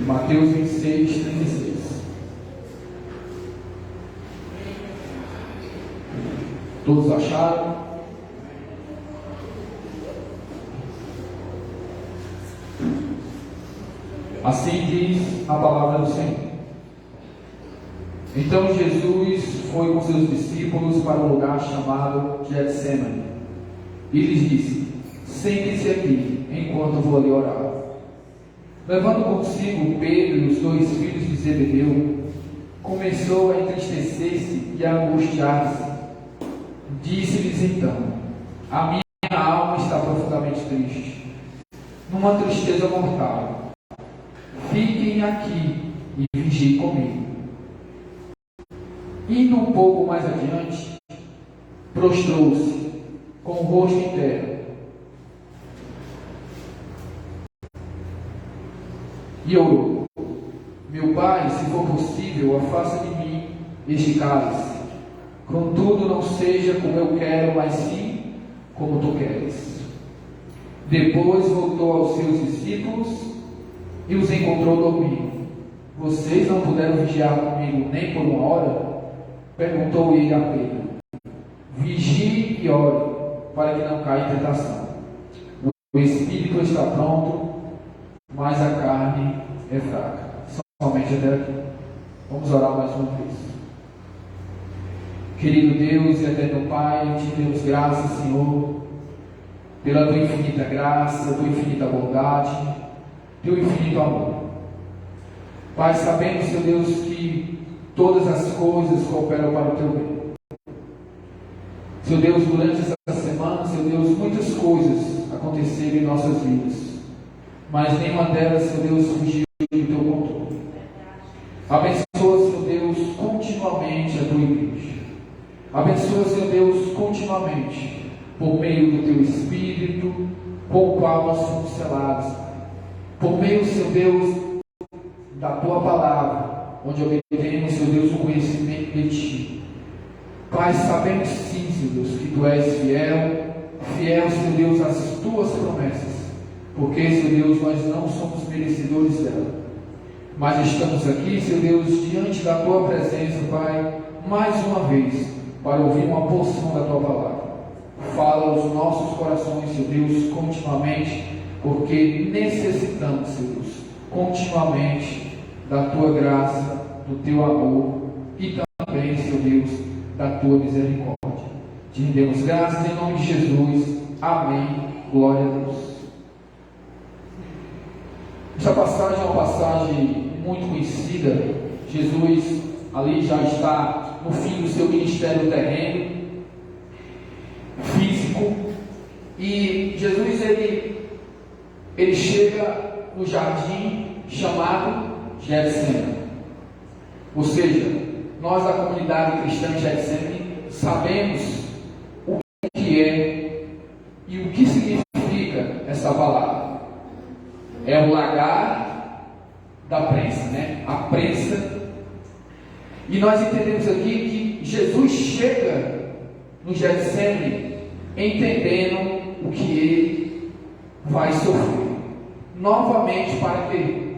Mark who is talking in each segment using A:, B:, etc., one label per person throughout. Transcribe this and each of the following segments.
A: Mateus 26, 36. Todos acharam? Assim diz a palavra do Senhor. Então Jesus foi com seus discípulos para um lugar chamado Getsemane e lhes disse: sentem-se aqui, enquanto vou ali orar. Levando consigo Pedro e os dois filhos de Zebedeu, começou a entristecer-se e a angustiar-se. Disse-lhes então: a minha alma está profundamente triste, numa tristeza mortal. Fiquem aqui e vigiem comigo. Indo um pouco mais adiante, prostrou-se com o rosto em terra e orou: meu Pai, se for possível, afasta de mim este cálice. Contudo, não seja como eu quero, mas sim como tu queres. Depois voltou aos seus discípulos e os encontrou dormindo. Vocês não puderam vigiar comigo nem por uma hora? Perguntou ele a Pedro. Vigie e ore, para que não caia em tentação. O espírito está pronto, mas a carne é fraca. Somente até aqui. Vamos orar mais uma vez. Querido Deus e eterno Pai, te damos graças, Senhor, pela tua infinita graça, tua infinita bondade, teu infinito amor. Pai, sabemos, Senhor Deus, que todas as coisas cooperam para o teu bem. Senhor Deus, durante essa semana, Senhor Deus, muitas coisas aconteceram em nossas vidas, mas nenhuma delas, Senhor Deus, fugiu do teu controle. Abençoa, Senhor Deus, continuamente a tua igreja. Abençoa, Senhor Deus, continuamente, por meio do teu Espírito, com o qual nós somos selados. Por meio, Senhor Deus, da tua palavra, onde obtemos, Senhor Deus, o conhecimento de ti. Pai, sabemos sim, Senhor Deus, que tu és fiel, fiel, Senhor Deus, às tuas promessas, porque, Senhor Deus, nós não somos merecedores dela, mas estamos aqui, Senhor Deus, diante da tua presença, Pai, mais uma vez, para ouvir uma porção da tua palavra. Fala aos nossos corações, Senhor Deus, continuamente, porque necessitamos, Senhor Deus, continuamente da tua graça, do teu amor e também, Senhor Deus, da tua misericórdia. Te rendemos graças em nome de Jesus. Amém. Glória a Deus. Essa passagem é uma passagem muito conhecida. Jesus ali já está no fim do seu ministério terreno, físico, e Jesus ele chega no jardim chamado Getsemane. Ou seja, nós da comunidade cristã de Getsemane sabemos o que é e o que significa essa palavra. É o lagar da prensa, né? A prensa. E nós entendemos aqui que Jesus chega no Getsemane entendendo o que ele vai sofrer. Novamente, para quê?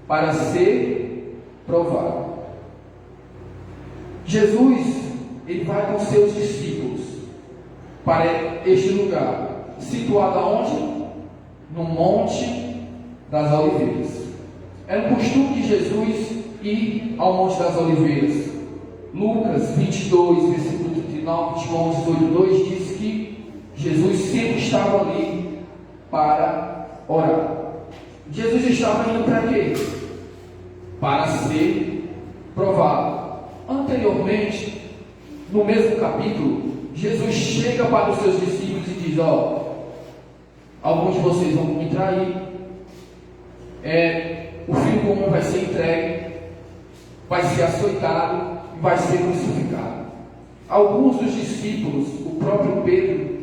A: Para ser provado. Jesus, ele vai com seus discípulos para este lugar, situado aonde? No Monte das Oliveiras. Era um costume de Jesus ir ao Monte das Oliveiras. Lucas 22, versículo 39, João 18:2 diz que Jesus sempre estava ali para orar. Jesus estava indo para quê? Para ser provado. Anteriormente, no mesmo capítulo, Jesus chega para os seus discípulos e diz: alguns de vocês vão me trair, o filho comum vai ser entregue, vai ser açoitado e vai ser crucificado. Alguns dos discípulos, o próprio Pedro,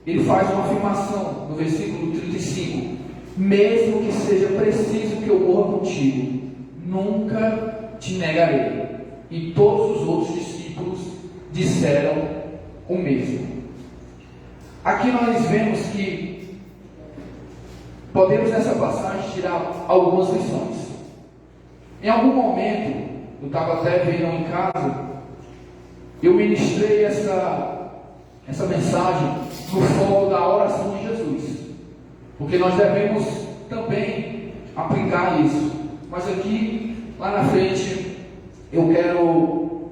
A: ele faz uma afirmação no versículo 35: mesmo que seja preciso que eu morra contigo, nunca te negarei. E todos os outros discípulos disseram o mesmo. Aqui nós vemos que podemos nessa passagem tirar algumas lições. Em algum momento, eu estava até vendo em casa, eu ministrei essa mensagem no foco da oração de Jesus, porque nós devemos também aplicar isso. Mas aqui, lá na frente, eu quero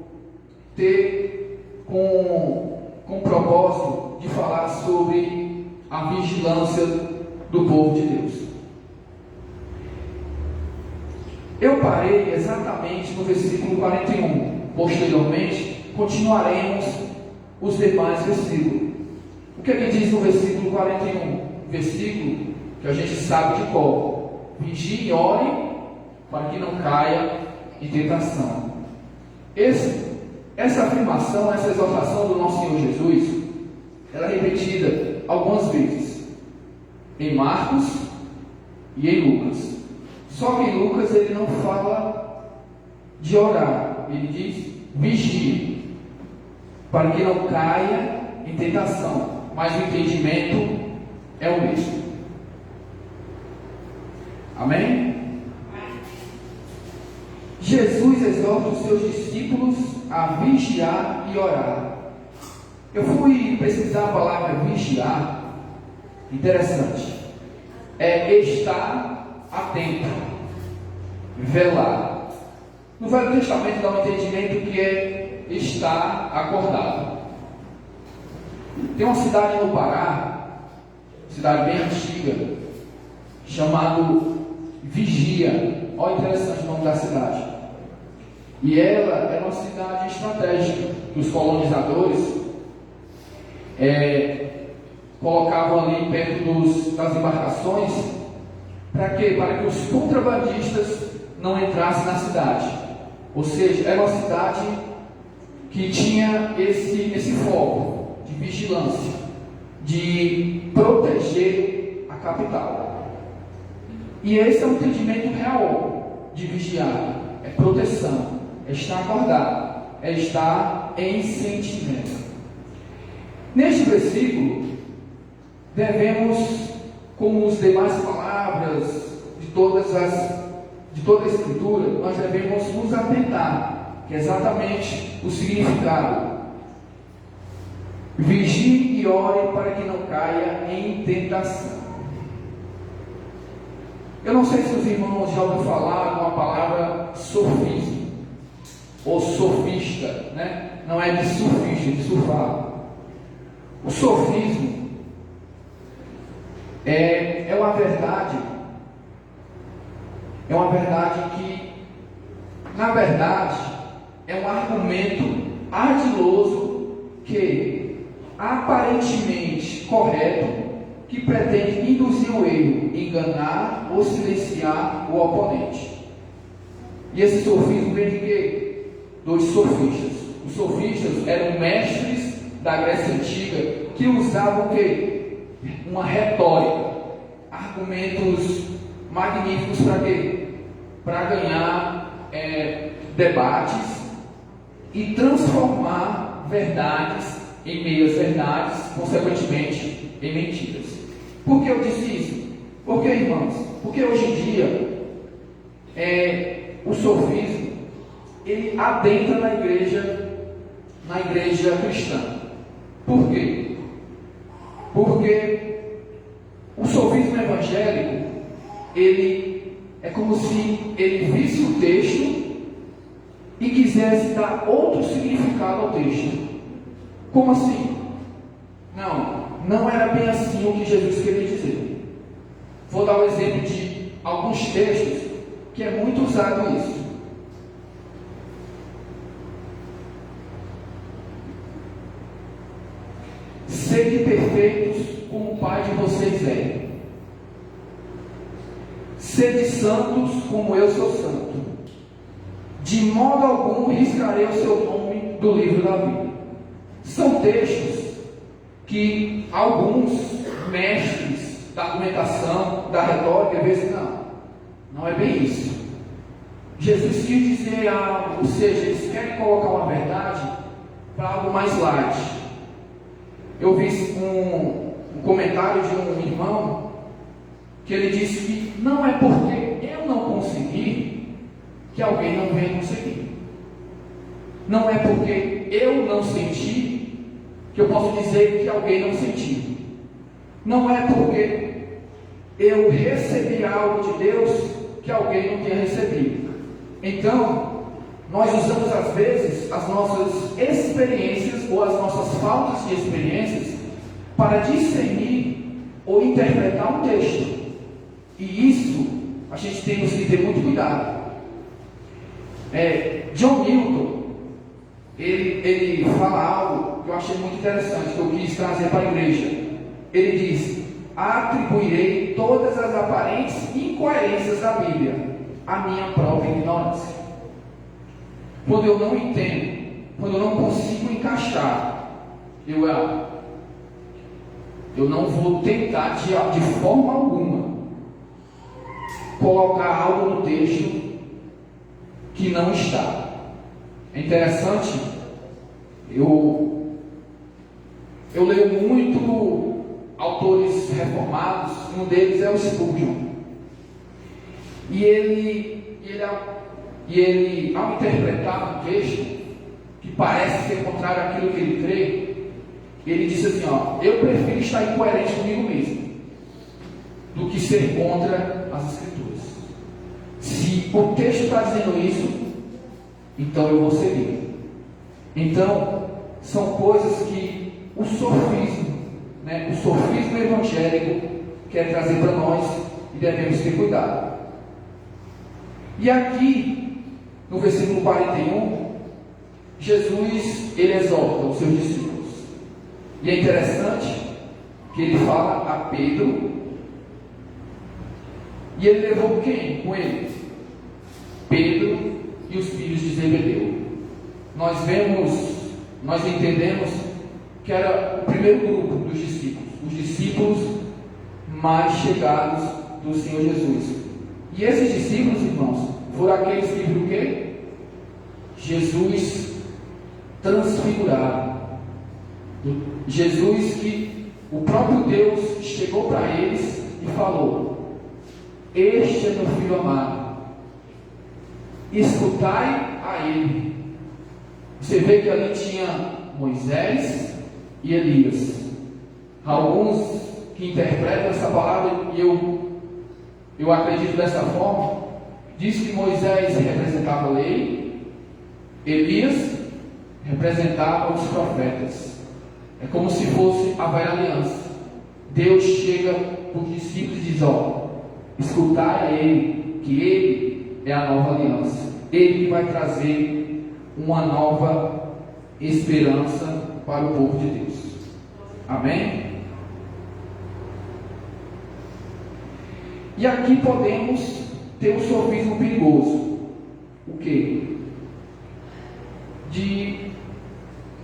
A: ter com o propósito de falar sobre a vigilância do povo de Deus. Eu parei exatamente no versículo 41. Posteriormente, continuaremos os demais versículos. O que é que diz no versículo 41? Versículo que a gente sabe de cor: vigie e ore para que não caia em tentação. Essa afirmação, essa exortação do nosso Senhor Jesus, ela é repetida algumas vezes em Marcos e em Lucas. Só que em Lucas ele não fala de orar, ele diz vigie, para que não caia em tentação, mas o entendimento é o mesmo. Amém? Jesus exorta os seus discípulos a vigiar e orar. Eu fui pesquisar a palavra vigiar. Interessante. É estar atento, velar. No Velho Testamento dá um entendimento que é estar acordado. Tem uma cidade no Pará, cidade bem antiga, chamado Vigia. Olha, interessante o nome da cidade. E ela era uma cidade estratégica que os colonizadores colocavam ali perto das embarcações. Para quê? Para que os contrabandistas não entrassem na cidade. Ou seja, era uma cidade que tinha esse foco de vigilância, de proteger a capital. E esse é o entendimento real de vigiar: é proteção, é estar acordado, é estar em sentimento. Neste versículo, devemos, como as demais palavras de toda a Escritura, nós devemos nos atentar, que é exatamente o significado. Vigie e ore para que não caia em tentação. Eu não sei se os irmãos já ouviram falar uma palavra sofismo, ou sofista, né? Não é de surfista, de surfar. O sofismo é uma verdade que, na verdade, é um argumento ardiloso que, aparentemente correto, que pretende induzir o erro, enganar ou silenciar o oponente. E esse sofismo vem de quê? Dos sofistas. Os sofistas eram mestres da Grécia Antiga que usavam o quê? Uma retórica, argumentos magníficos para quê? Para ganhar debates e transformar verdades em meias verdades, consequentemente em mentiras. Por que eu disse isso? Porque, irmãos, porque hoje em dia o sofismo ele adentra na igreja cristã. Por quê? Porque o sofismo evangélico ele é como se ele visse o texto e quisesse dar outro significado ao texto. Como assim? Não era bem assim o que Jesus queria dizer. Vou dar um exemplo de alguns textos que é muito usado isso. Sede perfeitos como o Pai de vocês é. Sede santos como eu sou santo. De modo algum riscarei o seu nome do livro da vida. São textos que alguns mestres da argumentação, da retórica, às vezes não é bem isso. Jesus quis dizer algo, ou seja, eles querem colocar uma verdade para algo mais light. Eu vi um comentário de um irmão que ele disse que não é porque eu não consegui que alguém não venha conseguir. Não é porque eu não senti que eu posso dizer que alguém não sentiu. Não é porque eu recebi algo de Deus que alguém não tenha recebido. Então, nós usamos às vezes as nossas experiências ou as nossas faltas de experiências para discernir ou interpretar um texto. E isso a gente tem que ter muito cuidado. John Newton, ele fala algo que eu achei muito interessante, que eu quis trazer para a igreja. Ele diz: atribuirei todas as aparentes incoerências da Bíblia à minha própria ignorância. Quando eu não entendo, quando eu não consigo encaixar, eu não vou tentar de forma alguma colocar algo no texto que não está. É interessante, eu leio muito autores reformados, um deles é o Spurgeon. E ele, ao interpretar um texto que parece ser contrário àquilo que ele crê, ele disse assim: eu prefiro estar incoerente comigo mesmo do que ser contra as Escrituras. Se o texto está dizendo isso, então eu vou seguir. Então, são coisas que o sofismo evangélico quer trazer para nós e devemos ter cuidado. E aqui, no versículo 41, Jesus, ele exorta os seus discípulos. E é interessante que ele fala a Pedro, e ele levou quem com ele? Pedro e os filhos de Zebedeu. Nós entendemos que era o primeiro grupo dos discípulos, os discípulos mais chegados do Senhor Jesus. E esses discípulos, irmãos, foram aqueles que viram o quê? Jesus transfigurado. Jesus que o próprio Deus chegou para eles e falou: este é meu filho amado, escutai a ele. Você vê que ali tinha Moisés e Elias. Alguns que interpretam essa palavra, e eu acredito dessa forma, diz que Moisés representava a lei, Elias representava os profetas. É como se fosse a velha aliança. Deus chega para os discípulos e diz: escutai a ele, que ele é a nova aliança, ele que vai trazer uma nova esperança para o povo de Deus. Amém? E aqui podemos ter um sofismo perigoso. O quê? De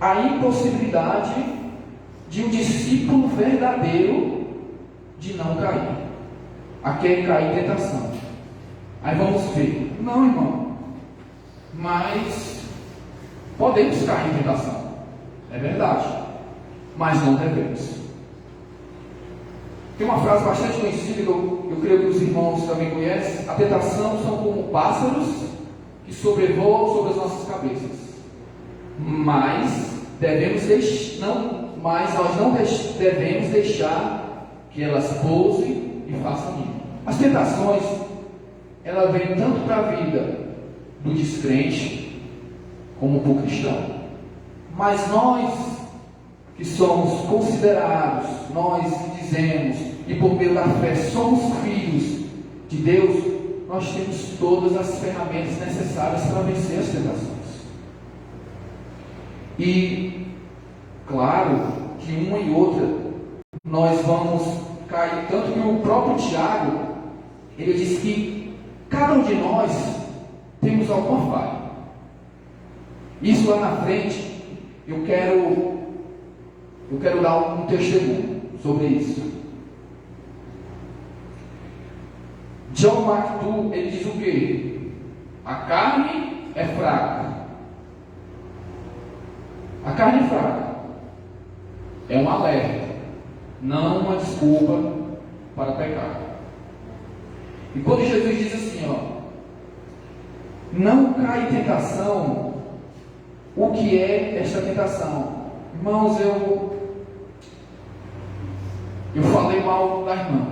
A: a impossibilidade de um discípulo verdadeiro de não cair. Aqui é cair em tentação. Aí vamos ver: não, irmão, mas podemos cair em tentação, é verdade, mas não devemos. Tem uma frase bastante conhecida, eu creio que os irmãos também conhecem: a tentação são como pássaros que sobrevoam sobre as nossas cabeças, mas nós não devemos deixar que elas pousem e façam ninho. As tentações, elas vêm tanto para a vida do descrente como para o cristão. Mas nós que somos considerados, nós que dizemos e por meio da fé somos filhos de Deus, nós temos todas as ferramentas necessárias para vencer as tentações. E claro que uma e outra nós vamos cair, tanto que o próprio Tiago, ele diz que cada um de nós temos alguma falha. Isso lá na frente, eu quero dar um testemunho sobre isso. John MacDougall, ele diz o quê? A carne é fraca. A carne é fraca. É um alerta, não uma desculpa para pecar. E quando Jesus diz assim, Não cai em tentação. O que é esta tentação? Irmãos, eu falei mal da irmã.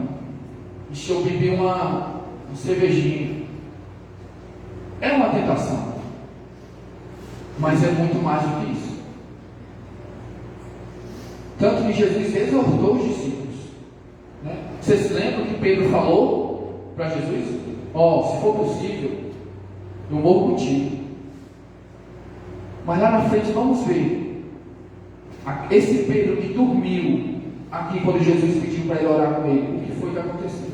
A: Deixa eu beber uma cervejinha. É uma tentação, mas é muito mais do que isso. Tanto que Jesus exortou os discípulos, né? Vocês se lembram que Pedro falou para Jesus? Se for possível, eu morro contigo. Mas lá na frente vamos ver esse Pedro que dormiu aqui quando Jesus pediu para ele orar com ele. O que foi que aconteceu?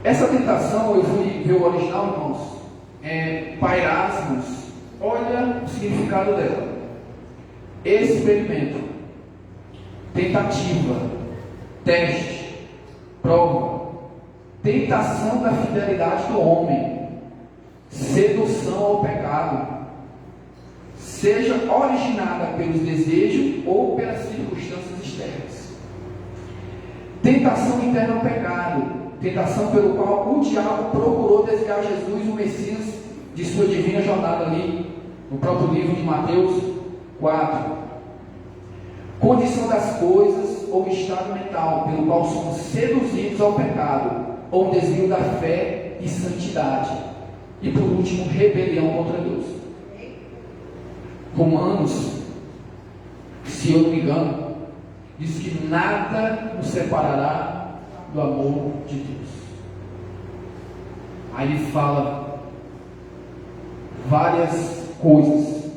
A: Essa tentação, eu fui ver o original, irmãos, pairasmos. Olha o significado dela: experimento, tentativa, teste, prova, tentação da fidelidade do homem, sedução ao pecado, seja originada pelos desejos ou pelas circunstâncias externas. Tentação interna ao pecado, tentação pelo qual o diabo procurou desviar Jesus, o Messias, de sua divina jornada ali, no próprio livro de Mateus 4. Condição das coisas ou estado mental pelo qual somos seduzidos ao pecado, ou desvio da fé e santidade. E por último, rebelião contra Deus. Romanos, se eu não me engano, diz que nada nos separará do amor de Deus. Aí ele fala várias coisas,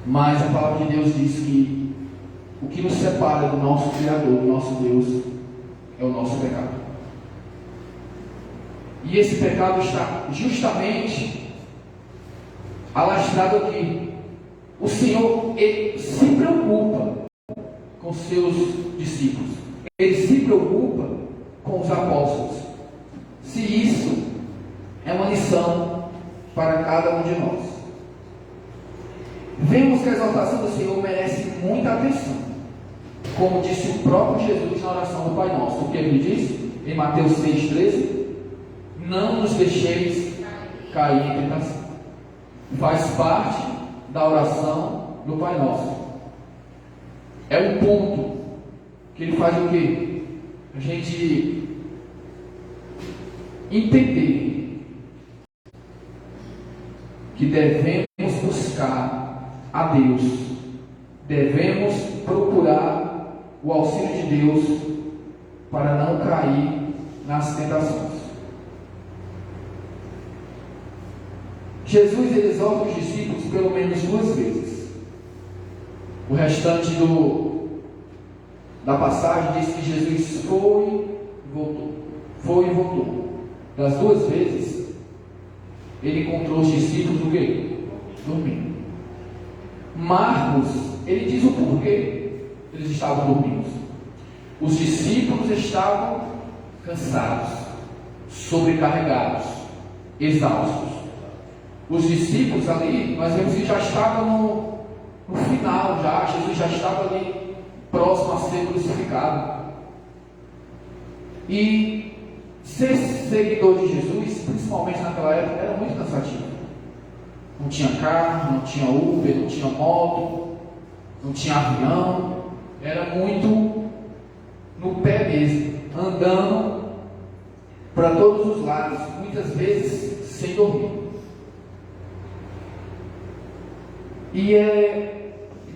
A: mas a palavra de Deus diz que o que nos separa do nosso Criador, do nosso Deus, é o nosso pecado. E esse pecado está justamente alastrado aqui. O Senhor, Ele se preocupa com seus discípulos. Ele se preocupa com os apóstolos. Se isso é uma lição para cada um de nós. Vemos que a exaltação do Senhor merece muita atenção. Como disse o próprio Jesus na oração do Pai Nosso. O que ele disse? Em Mateus 6,13: não nos deixeis cair em tentação. Faz parte da oração do Pai Nosso. É um ponto que ele faz o quê? A gente entender que devemos buscar a Deus, devemos procurar o auxílio de Deus para não cair nas tentações. Jesus ele exorta os discípulos pelo menos 2 vezes. O restante da passagem diz que Jesus foi e voltou. Foi e voltou. Das 2 vezes, ele encontrou os discípulos o quê? Dormindo. Marcos, ele diz o porquê eles estavam dormindo. Os discípulos estavam cansados, sobrecarregados, exaustos. Os discípulos ali, nós vemos que já estavam no final, Jesus já estava ali próximo a ser crucificado. E ser seguidor de Jesus, principalmente naquela época, era muito cansativo. Não tinha carro, não tinha Uber, não tinha moto, não tinha avião. Era muito no pé mesmo, andando para todos os lados, muitas vezes sem dormir. E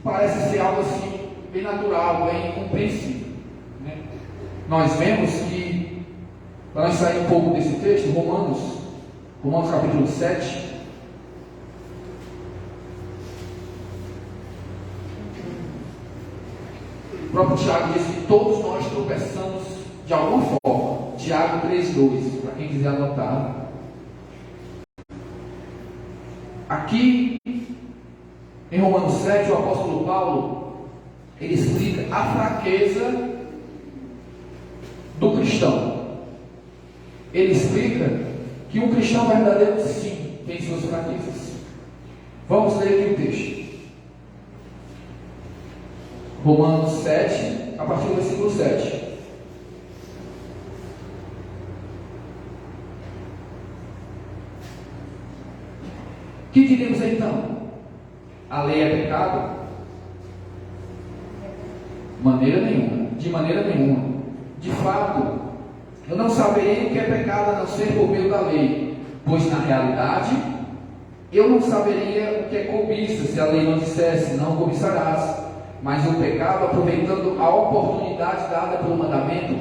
A: parece ser algo assim, bem natural, bem compreensível, né? Nós vemos que, para nós sair um pouco desse texto, Romanos capítulo 7, o próprio Tiago diz que todos nós tropeçamos de alguma forma. Tiago 3,2, para quem quiser anotar. Aqui em Romanos 7, o apóstolo Paulo, ele explica a fraqueza do cristão. Ele explica que um cristão verdadeiro, sim, tem suas fraquezas. Vamos ler aqui o texto. Romanos 7, a partir do versículo 7. Que diremos então? A lei é pecado? Maneira nenhuma, de maneira nenhuma. De fato, eu não saberei o que é pecado a não ser por meio da lei, pois na realidade eu não saberia o que é cobiça se a lei não dissesse, não cobiçarás. Mas o pecado, aproveitando a oportunidade dada pelo mandamento,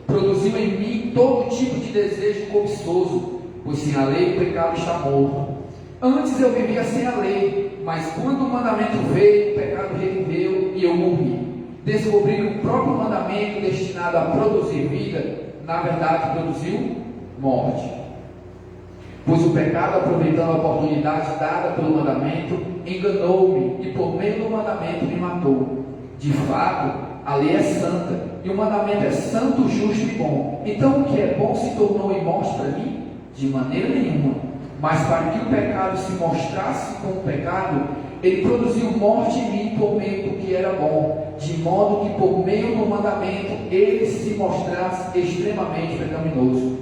A: produziu em mim todo tipo de desejo cobiçoso, pois sem a lei o pecado está morto. Antes eu vivia sem a lei, mas quando o mandamento veio, o pecado reviveu e eu morri. Descobri que o próprio mandamento, destinado a produzir vida, na verdade produziu morte. Pois o pecado, aproveitando a oportunidade dada pelo mandamento, enganou-me e por meio do mandamento me matou. De fato, a lei é santa e o mandamento é santo, justo e bom. Então o que é bom se tornou em morte para mim? De maneira nenhuma. Mas para que o pecado se mostrasse como pecado, ele produziu morte em mim por meio do que era bom, de modo que por meio do mandamento ele se mostrasse extremamente pecaminoso.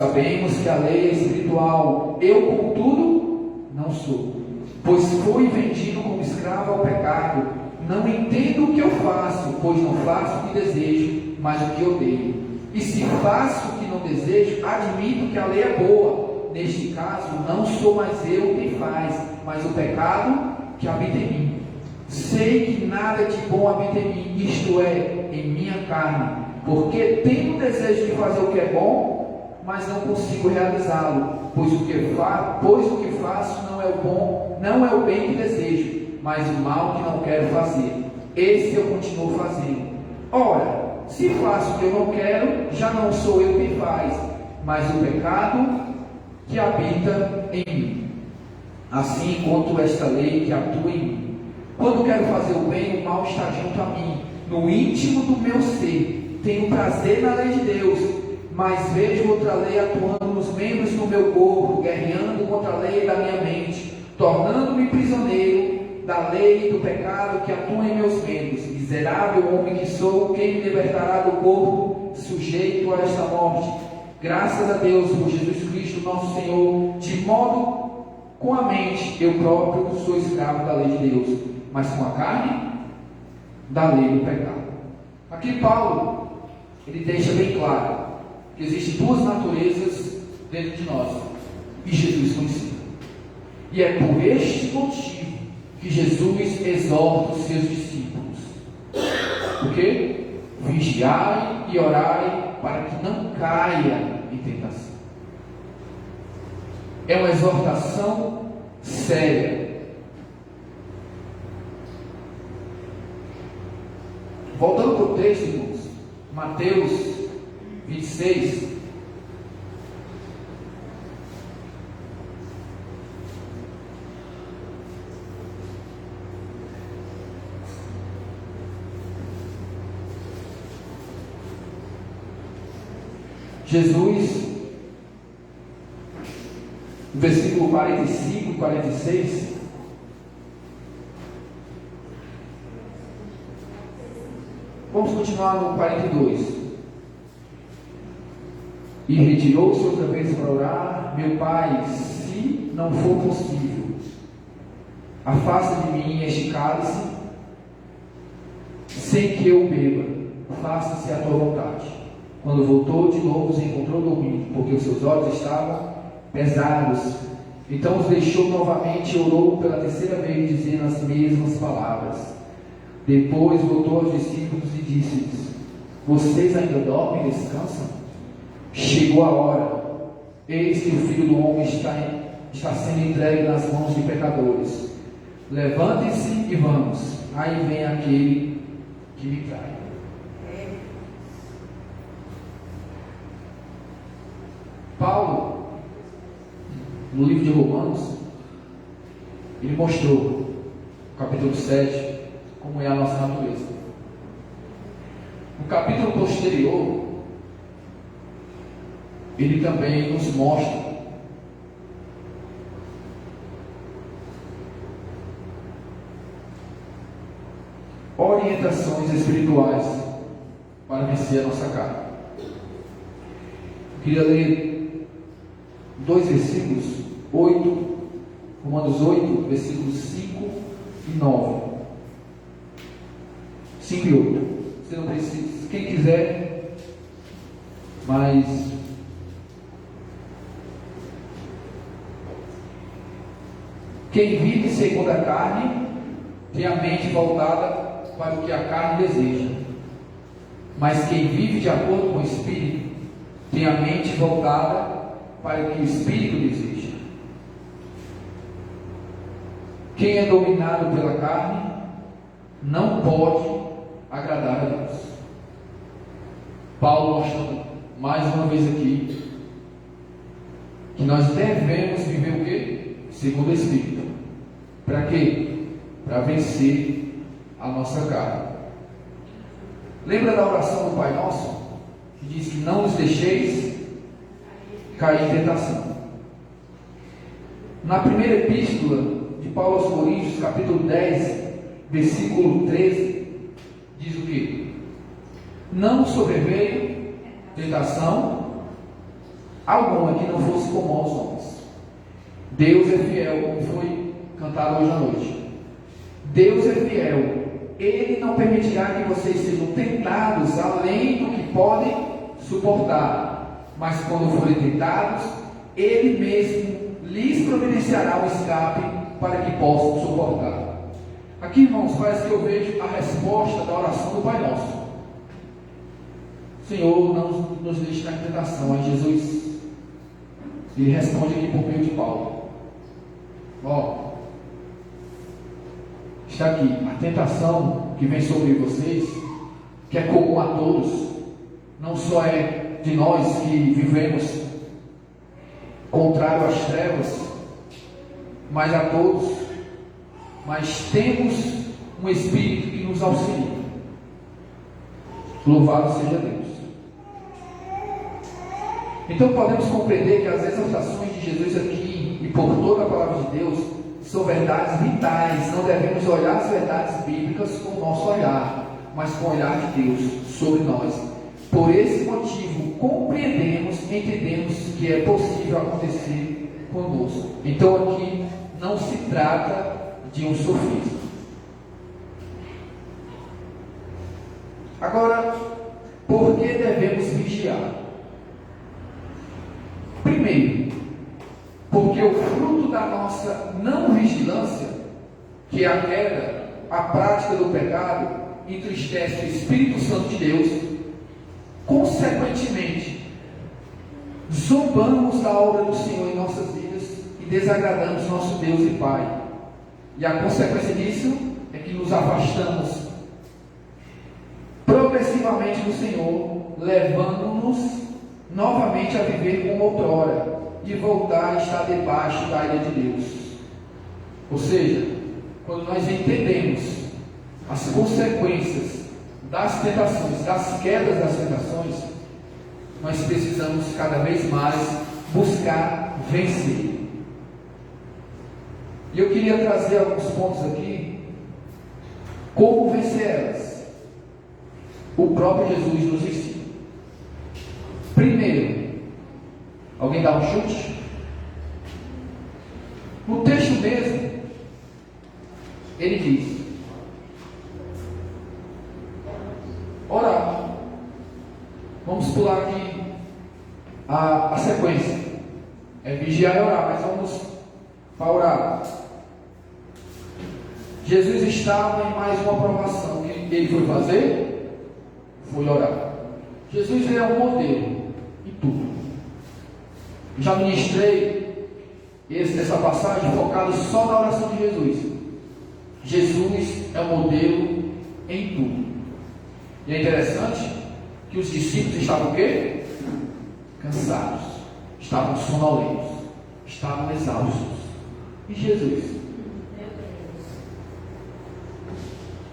A: Sabemos que a lei é espiritual, eu contudo não sou, pois fui vendido como escravo ao pecado. Não entendo o que eu faço, pois não faço o que desejo, mas o que odeio. E se faço o que não desejo, admito que a lei é boa. Neste caso, não sou mais eu quem faz, mas o pecado que habita em mim. Sei que nada de bom habita em mim, isto é, em minha carne, porque tenho o desejo de fazer o que é bom, mas não consigo realizá-lo, pois o que faço não é o bom, não é o bem que desejo, mas o mal que não quero fazer. Esse eu continuo fazendo. Ora, se faço o que eu não quero, já não sou eu quem faz, mas o pecado que habita em mim. Assim encontro esta lei que atua em mim. Quando quero fazer o bem, o mal está junto a mim, no íntimo do meu ser. Tenho prazer na lei de Deus, mas vejo outra lei atuando nos membros do meu corpo, guerreando contra a lei da minha mente, tornando-me prisioneiro da lei e do pecado que atua em meus membros. Miserável homem que sou, quem me libertará do corpo sujeito a esta morte? Graças a Deus por Jesus Cristo nosso Senhor, de modo com a mente eu próprio sou escravo da lei de Deus, mas com a carne, da lei do pecado. Aqui Paulo, ele deixa bem claro que existem duas naturezas dentro de nós, e Jesus conhecia. E é por este motivo que Jesus exorta os seus discípulos. Por quê? Vigiai e orai para que não caia em tentação. É uma exortação séria. Voltando para o texto, irmãos, Mateus 26. Jesus, no versículo 45 e 46, vamos continuar no 42. E retirou-se outra vez para orar: meu Pai, se não for possível, afasta de mim este cálice, sem que eu beba, faça-se a tua vontade. Quando voltou de novo, se encontrou dormindo, porque os seus olhos estavam pesados. Então os deixou novamente e orou pela terceira vez, dizendo as mesmas palavras. Depois voltou aos discípulos e disse-lhes: vocês ainda dormem e descansam? Chegou a hora. Eis que o Filho do Homem está sendo entregue nas mãos de pecadores. Levantem-se e vamos. Aí vem aquele que me trai. Paulo, no livro de Romanos, ele mostrou, no capítulo 7, como é a nossa natureza. No capítulo posterior, ele também nos mostra orientações espirituais para vencer a nossa carne. Eu queria ler dois versículos, 8 Romanos 8, versículos 5 e 9. 5 e 8. Você não precisa, quem quiser, mas quem vive segundo a carne tem a mente voltada para o que a carne deseja, mas quem vive de acordo com o Espírito tem a mente voltada para o que o Espírito deseja. Quem é dominado pela carne não pode agradar a Deus. Paulo mostrando mais uma vez aqui que nós devemos viver o quê? Segundo o Espírito. Para quê? Para vencer a nossa carne. Lembra da oração do Pai Nosso? Que diz que não nos deixeis cair em tentação. Na primeira epístola de Paulo aos Coríntios, capítulo 10, versículo 13, diz o quê? Não sobreveio tentação alguma que não fosse comum aos homens. Deus é fiel, como foi cantado hoje à noite. Deus é fiel. Ele não permitirá que vocês sejam tentados além do que podem suportar. Mas quando forem tentados, Ele mesmo lhes providenciará o escape para que possam suportar. Aqui, irmãos, parece que eu vejo a resposta da oração do Pai Nosso. Senhor, não nos deixe cair em tentação. Aí Jesus, ele responde aqui por meio de Paulo. Está aqui, a tentação que vem sobre vocês, que é comum a todos, não só é de nós que vivemos contrário às trevas, mas a todos, mas temos um Espírito que nos auxilia. Louvado seja Deus. Então podemos compreender que as exortações de Jesus aqui e por toda a palavra de Deus são verdades vitais. Não devemos olhar as verdades bíblicas com o nosso olhar, mas com o olhar de Deus sobre nós. Por esse motivo, compreendemos e entendemos que é possível acontecer conosco. Então aqui não se trata de um sofisma. Agora, por que devemos vigiar? Primeiro, porque o fruto da nossa não vigilância, que é a queda, a prática do pecado, entristece o Espírito Santo de Deus. Consequentemente, zombamos da obra do Senhor em nossas vidas e desagradamos nosso Deus e Pai. E a consequência disso é que nos afastamos progressivamente do Senhor, levando-nos novamente a viver como outrora e voltar a estar debaixo da ira de Deus. Ou seja, quando nós entendemos as consequências das tentações, das quedas das tentações, nós precisamos cada vez mais buscar vencer. E eu queria trazer alguns pontos aqui, como vencer elas. O próprio Jesus nos ensina. Primeiro, alguém dá um chute? No texto mesmo, ele diz: orar. Vamos pular aqui a sequência. É vigiar e orar, mas vamos para orar. Jesus estava em mais uma provação. O que ele foi fazer? Foi orar. Jesus é um modelo em tudo. Já ministrei essa passagem focada só na oração de Jesus. Jesus é um modelo em tudo. E é interessante que os discípulos estavam o quê? Cansados, estavam sonolentos, estavam exaustos. E Jesus?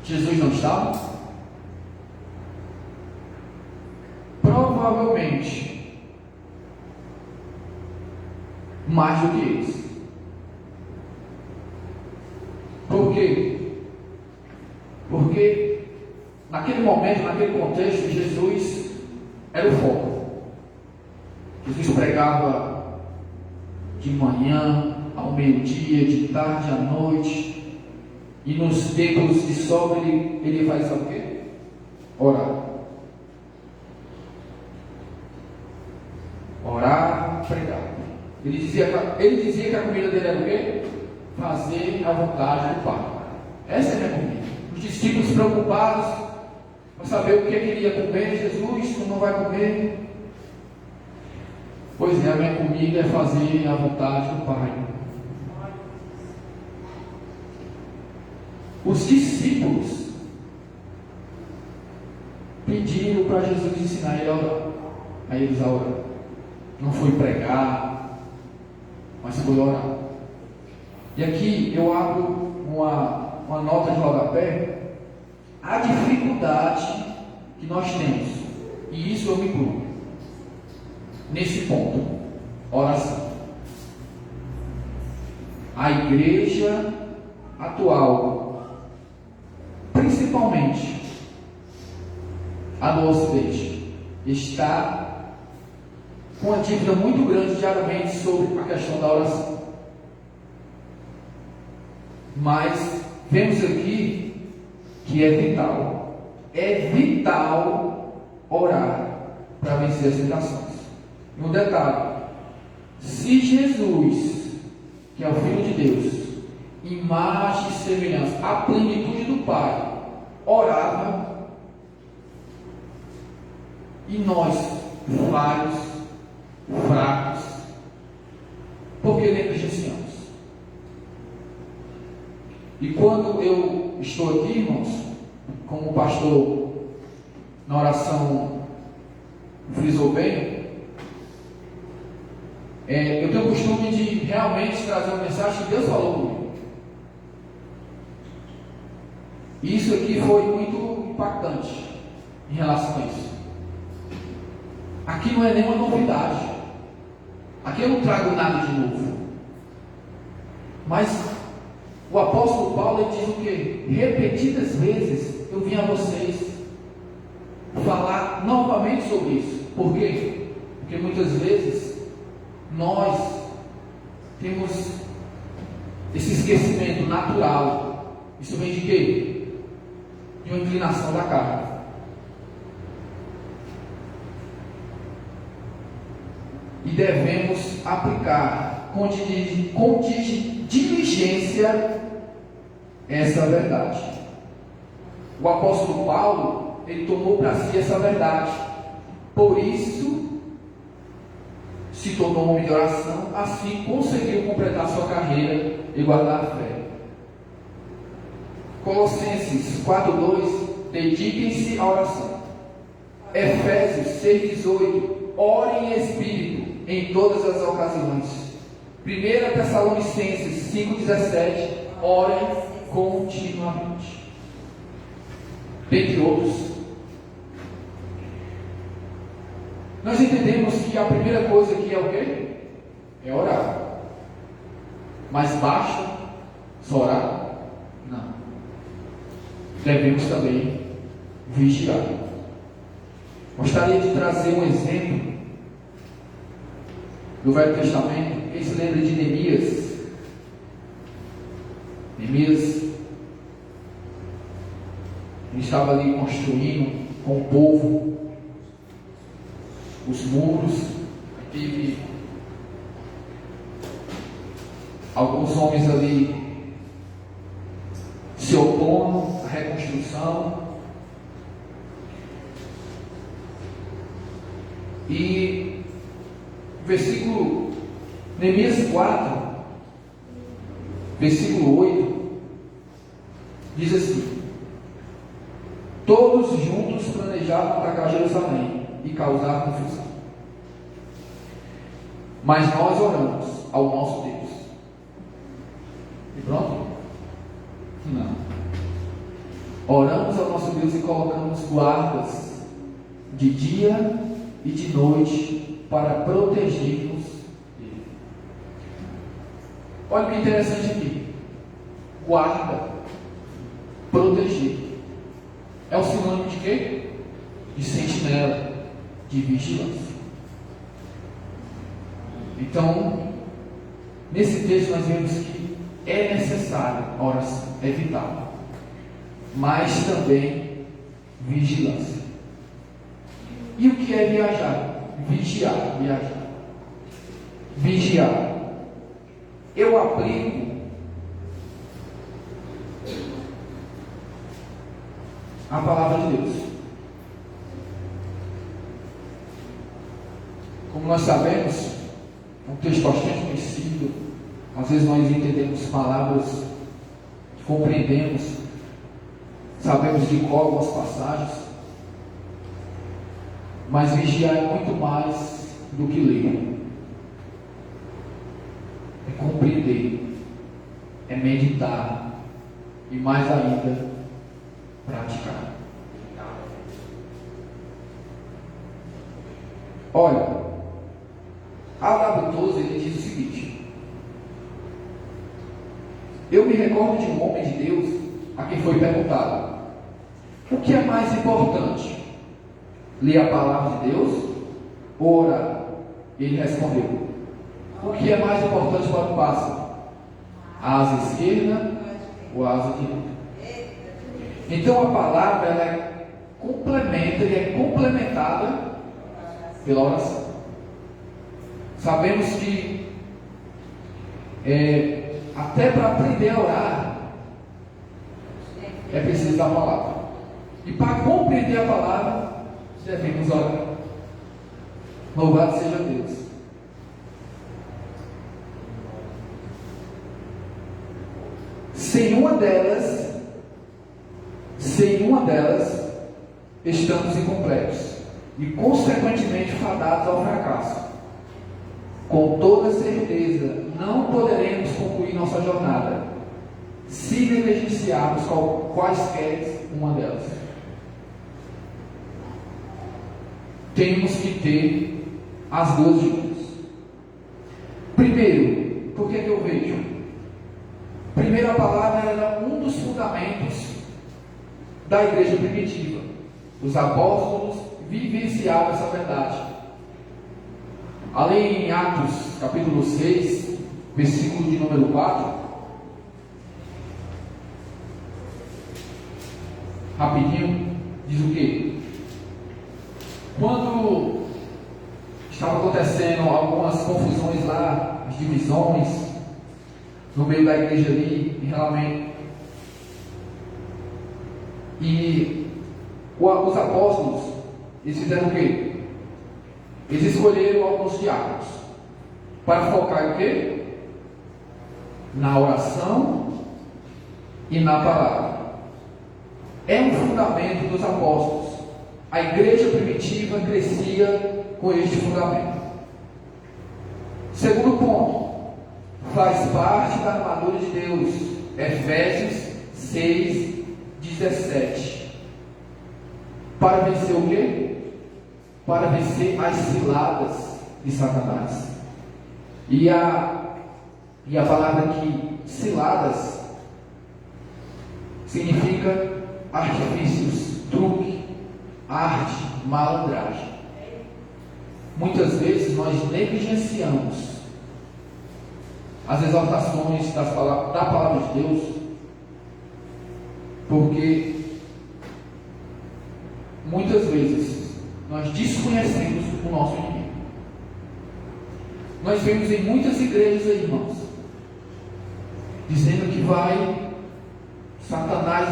A: Jesus não estava? Provavelmente mais do que eles. Por quê? Porque naquele momento, naquele contexto, Jesus era o foco. Jesus pregava de manhã, ao meio-dia, de tarde à noite, e nos tempos de sobra ele faz o quê? Orar. Orar, pregar. Ele dizia que a comida dele era o quê? Fazer a vontade do Pai. Essa é a minha comida. Os discípulos preocupados para saber o que ele ia comer. Jesus, tu não vai comer? Pois é, a minha comida é fazer a vontade do Pai. Os discípulos pediram para Jesus ensinar ele a orar. Aí eles oraram. Não foi pregar, mas foi orar. E aqui eu abro uma nota de rodapé. A dificuldade que nós temos, e isso eu me incluo nesse ponto, oração. A igreja atual, principalmente a do Ocidente, está com uma dívida muito grande diariamente sobre a questão da oração. Mas vemos aqui que é vital orar para vencer as tentações. E um detalhe: se Jesus, que é o Filho de Deus, imagem e semelhança, a plenitude do Pai, orava, e nós, vários, fracos, porque negligenciamos. E quando eu estou aqui, irmãos, como o pastor na oração frisou bem, eu tenho o costume de realmente trazer uma mensagem que Deus falou comigo. E isso aqui foi muito impactante em relação a isso. Aqui não é nenhuma novidade. Aqui eu não trago nada de novo. Mas o apóstolo Paulo diz o quê? Repetidas vezes eu vim a vocês falar novamente sobre isso. Por quê? Porque muitas vezes nós temos esse esquecimento natural. Isso vem de quê? De uma inclinação da carne. E devemos aplicar com diligência essa verdade. O apóstolo Paulo, ele tomou para si essa verdade. Por isso, se tornou homem de oração, assim conseguiu completar sua carreira e guardar a fé. Colossenses 4:2, dediquem-se à oração. Efésios 6:18, orem em espírito em todas as ocasiões. 1 Tessalonicenses 5:17, orem continuamente. Dentre outros. Nós entendemos que a primeira coisa aqui é o quê? É orar. Mas basta só orar? Não. Devemos também vigiar. Gostaria de trazer um exemplo do Velho Testamento. Quem se lembra de Neemias? Neemias, ele estava ali construindo com o povo os muros. Teve alguns homens ali se opondo à reconstrução. E versículo Neemias 4, versículo 8, diz assim: todos juntos planejavam atacar Jerusalém e causar confusão, mas nós oramos ao nosso Deus. E pronto? Não. Oramos ao nosso Deus e colocamos guardas de dia e de noite para protegermos dele. Olha que interessante aqui. Guarda, proteger. É o sinônimo de quê? De sentinela, de vigilância. Então, Nesse texto nós vemos que é necessário a oração, é vital, mas também vigilância. E o que é viajar? Vigiar. Eu aplico a palavra de Deus. Como nós sabemos, é um texto bastante conhecido. Às vezes nós entendemos palavras, compreendemos, sabemos de qual algumas passagens, mas vigiar é muito mais do que ler. É compreender, é meditar e mais ainda praticar. Olha, A.W. ele diz o seguinte: eu me recordo de um homem de Deus a quem foi perguntado: o que é mais importante? Ler a palavra de Deus ou orar? Ele respondeu: o que é mais importante para o pássaro? A asa esquerda ou a asa direita? Então a palavra ela complementa e é complementada pela oração. Sabemos que até para aprender a orar é preciso da palavra. E para compreender a palavra devemos orar. Louvado seja Deus. Sem uma delas, estamos incompletos e, consequentemente, fadados ao fracasso. Com toda certeza, não poderemos concluir nossa jornada se negligenciarmos quaisquer uma delas. Temos que ter as duas juntas. Primeiro, por que eu vejo? Primeiro, a palavra era um dos fundamentos da igreja primitiva. Os apóstolos vivenciavam essa verdade. Ali em Atos, capítulo 6, versículo de número 4, rapidinho, diz o quê? Quando estava acontecendo algumas confusões lá, as divisões no meio da igreja ali, realmente, e os apóstolos, eles fizeram o quê? Eles escolheram alguns diáconos para focar em quê? Na oração e na palavra. É um fundamento dos apóstolos. A igreja primitiva crescia com este fundamento. Segundo ponto, faz parte da armadura de Deus. Efésios 6:17. Para vencer o quê? Para vencer as ciladas de Satanás. E a palavra aqui, ciladas, significa artifícios, truque, arte, malandragem. Muitas vezes nós negligenciamos as exortações da palavra de Deus, porque muitas vezes nós desconhecemos o nosso inimigo. Nós vemos em muitas igrejas aí, irmãos, dizendo que Satanás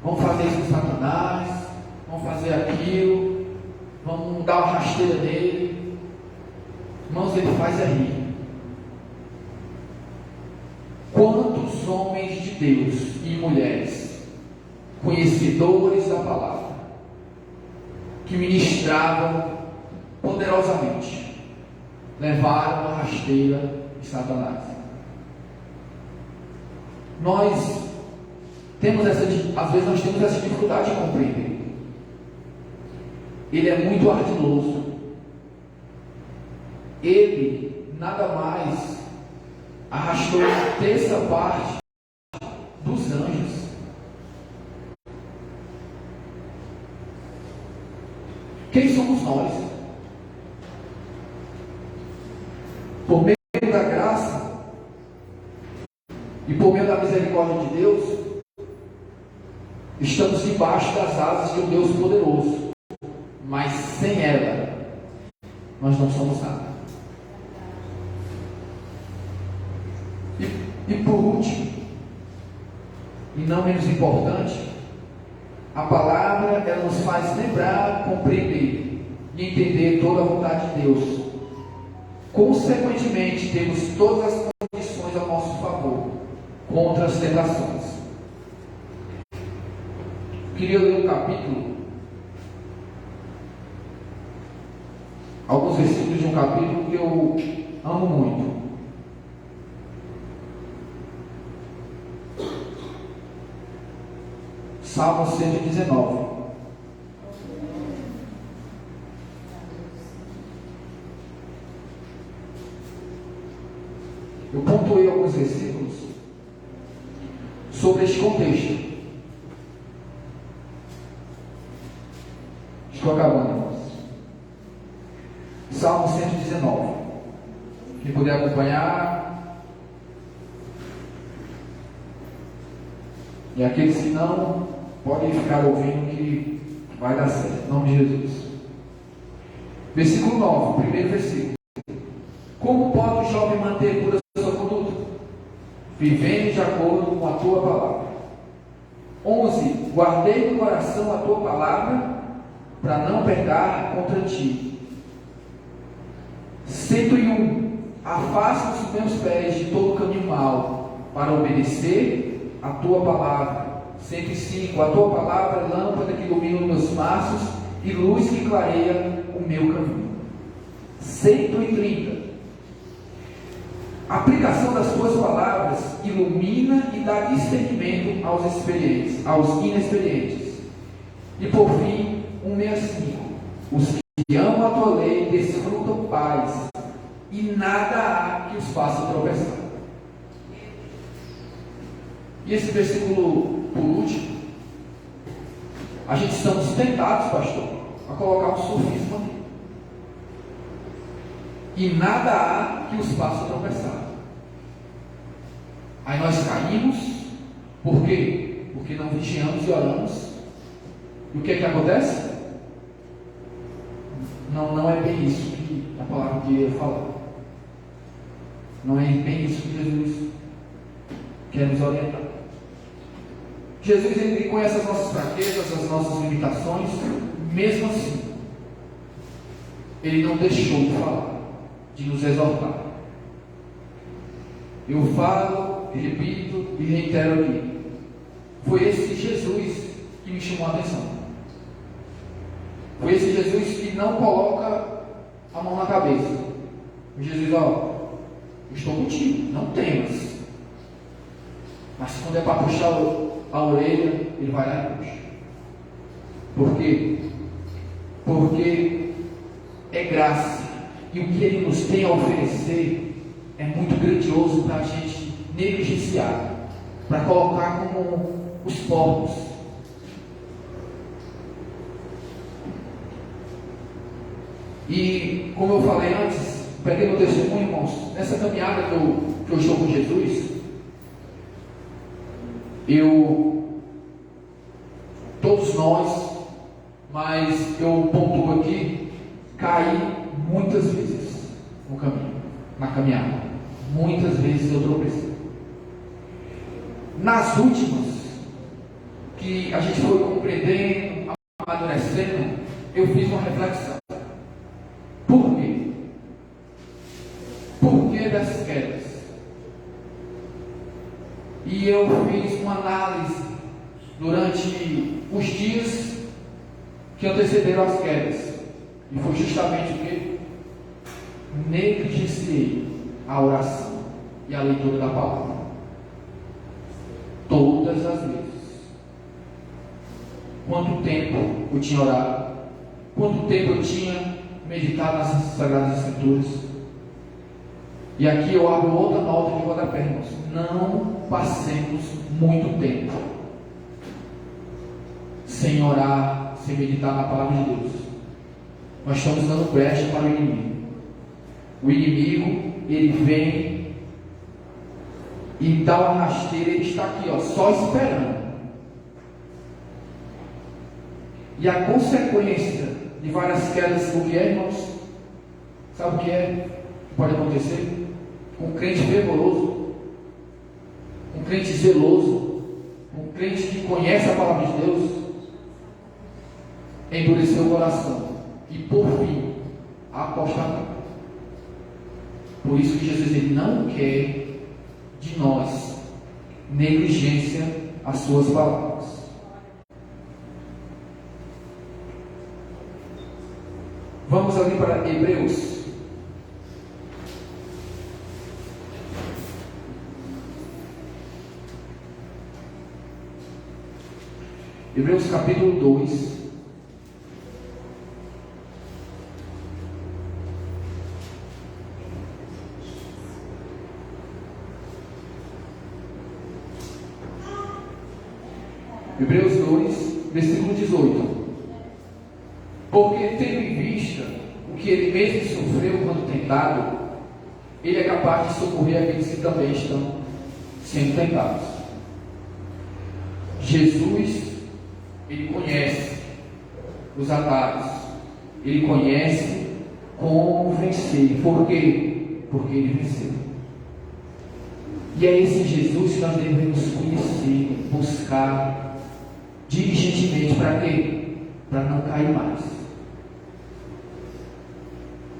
A: vamos fazer isso com Satanás, vamos fazer aquilo, vamos dar uma rasteira nele. Irmãos, ele faz rir. Quantos homens de Deus e mulheres, conhecedores da palavra, que ministravam poderosamente, levaram a rasteira de Satanás. Nós temos às vezes nós temos essa dificuldade de compreender. Ele é muito ardiloso. Ele nada mais arrastou a terça parte dos anjos. Quem somos nós? Por meio da graça, pela misericórdia de Deus, estamos debaixo das asas de um Deus poderoso, mas sem ela, nós não somos nada. E por último, e não menos importante, a palavra ela nos faz lembrar, compreender e entender toda a vontade de Deus. Consequentemente, temos todas as condições ao nosso favor contra as tentações. Queria ler um capítulo, alguns versículos de um capítulo que eu amo muito. Salmo 119. Eu pontuei alguns versículos sobre este contexto. Estou acabando, irmãos. Salmo 119. Quem puder acompanhar. E aqueles que não, podem ficar ouvindo que vai dar certo. Em nome de Jesus. Versículo 9, primeiro versículo. Como pode o jovem manter pura sua conduta? Vivendo de acordo com a tua palavra. 11. Guardei no coração a tua palavra, para não pecar contra ti. 101. Afasta os meus pés de todo caminho mau, para obedecer a tua palavra. 105. A tua palavra é lâmpada que ilumina os meus passos e luz que clareia o meu caminho. 130. A aplicação das tuas palavras ilumina e dá discernimento aos inexperientes. E por fim, 165. Os que amam a tua lei desfrutam paz, e nada há que os faça tropeçar. E esse versículo, por último, a gente estamos tentados, pastor, a colocar um sofisma nele. E nada há que os faça tropeçar. Aí nós caímos, por quê? Porque não vigiamos e oramos. E o que é que acontece? Não é bem isso que a palavra queria falar. Não é bem isso que Jesus quer nos orientar. Jesus, ele conhece as nossas fraquezas, as nossas limitações. Mesmo assim, ele não deixou de falar, de nos exortar. Eu falo, repito e reitero aqui. Foi esse Jesus que me chamou a atenção. Foi esse Jesus que não coloca a mão na cabeça. O Jesus, eu estou contigo, não temas. Mas quando é para puxar a orelha, ele vai lá e puxa. Por quê? Porque é graça. E o que ele nos tem a oferecer é muito grandioso para a gente negligenciar, para colocar como os porcos. E como eu falei antes, peguei meu testemunho, irmãos, nessa caminhada que eu estou com Jesus, todos nós, mas eu pontuo aqui, caí muitas vezes no caminho, na caminhada. Muitas vezes eu tropecei. Nas últimas, que a gente foi compreendendo, amadurecendo, eu fiz uma reflexão. Por quê? Por que das quedas? E eu fiz uma análise durante os dias que antecederam as quedas. E foi justamente o que? Negligenciei a oração e a leitura da palavra. Todas as vezes. Quanto tempo eu tinha orado? Quanto tempo eu tinha meditado nas Sagradas Escrituras? E aqui eu abro outra nota de rodapé, irmãos. Não passemos muito tempo sem orar, sem meditar na palavra de Deus. Nós estamos dando brecha para o inimigo. O inimigo, ele vem e dá uma rasteira, ele está aqui, ó, só esperando. E a consequência de várias quedas, o que é, irmãos? Sabe o que é? Que pode acontecer? Um crente fervoroso, um crente zeloso, um crente que conhece a palavra de Deus, endureceu o coração e por fim apostatou. Por isso que Jesus ele não quer de nós negligência às suas palavras. Vamos ali para Hebreus. Hebreus capítulo 2. Hebreus 2, versículo 18. Porque tendo em vista o que ele mesmo sofreu quando tentado, ele é capaz de socorrer aqueles que também estão sendo tentados. Jesus, ele conhece os atalhos, ele conhece como vencer. Por quê? Porque ele venceu. E é esse Jesus que nós devemos conhecer, buscar diligentemente. Para quê? Para não cair mais.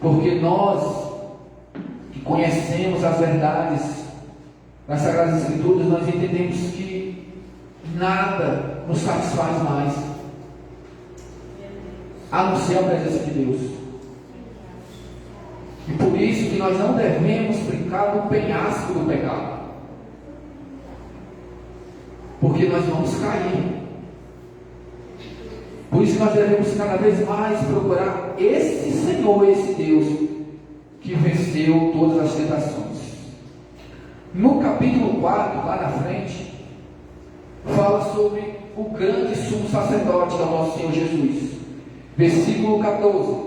A: Porque nós que conhecemos as verdades das Sagradas Escrituras, nós entendemos que nada nos satisfaz mais a não ser a presença de Deus. E por isso que nós não devemos brincar no penhasco do pecado, porque nós vamos cair. Por isso nós devemos cada vez mais procurar esse Senhor, esse Deus que venceu todas as tentações. No capítulo 4, lá na frente, fala sobre o grande sumo sacerdote do nosso Senhor Jesus. Versículo 14.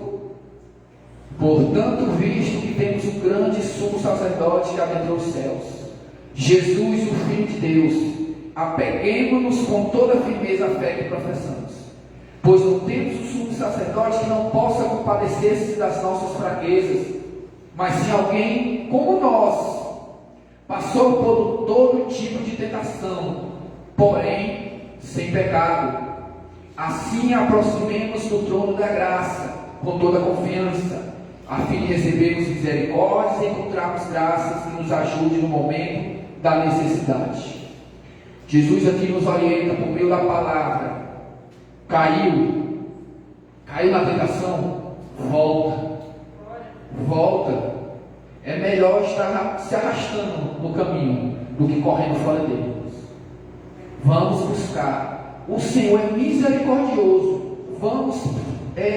A: Portanto, visto que temos um grande sumo sacerdote que adentrou os céus, Jesus, o Filho de Deus, apeguemo-nos com toda a firmeza à fé que professamos. Pois não temos um sumo sacerdote que não possa compadecer-se das nossas fraquezas, mas se alguém como nós passou por todo tipo de tentação, porém sem pecado, assim aproximemos do trono da graça com toda a confiança, a fim de recebermos misericórdia e encontrarmos graças que nos ajude no momento da necessidade. Jesus aqui nos orienta por meio da palavra. Caiu na tentação, volta. É melhor estar se arrastando no caminho do que correndo fora dele. Vamos buscar. O Senhor é misericordioso. Vamos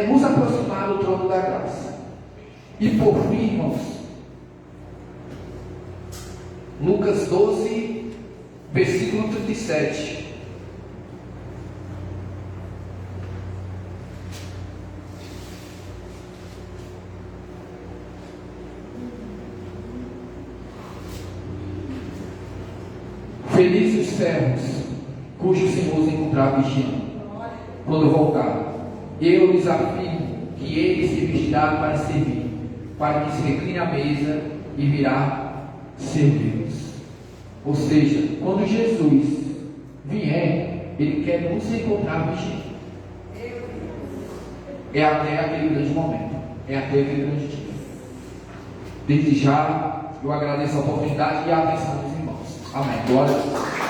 A: nos aproximar do trono da graça. E por fim, irmãos, Lucas 12, versículo 37. Felizes os servos, cujo Senhor os encontrar vigiando, quando voltar. Eu lhes afirmo que ele se vestirá para servir, para que se recline à mesa e virá servi-los. Ou seja, quando Jesus vier, ele quer nos encontrar vigiando. É até aquele grande momento, é até aquele grande dia. Desde já, eu agradeço a oportunidade e a atenção dos irmãos. Amém. Glória a Deus.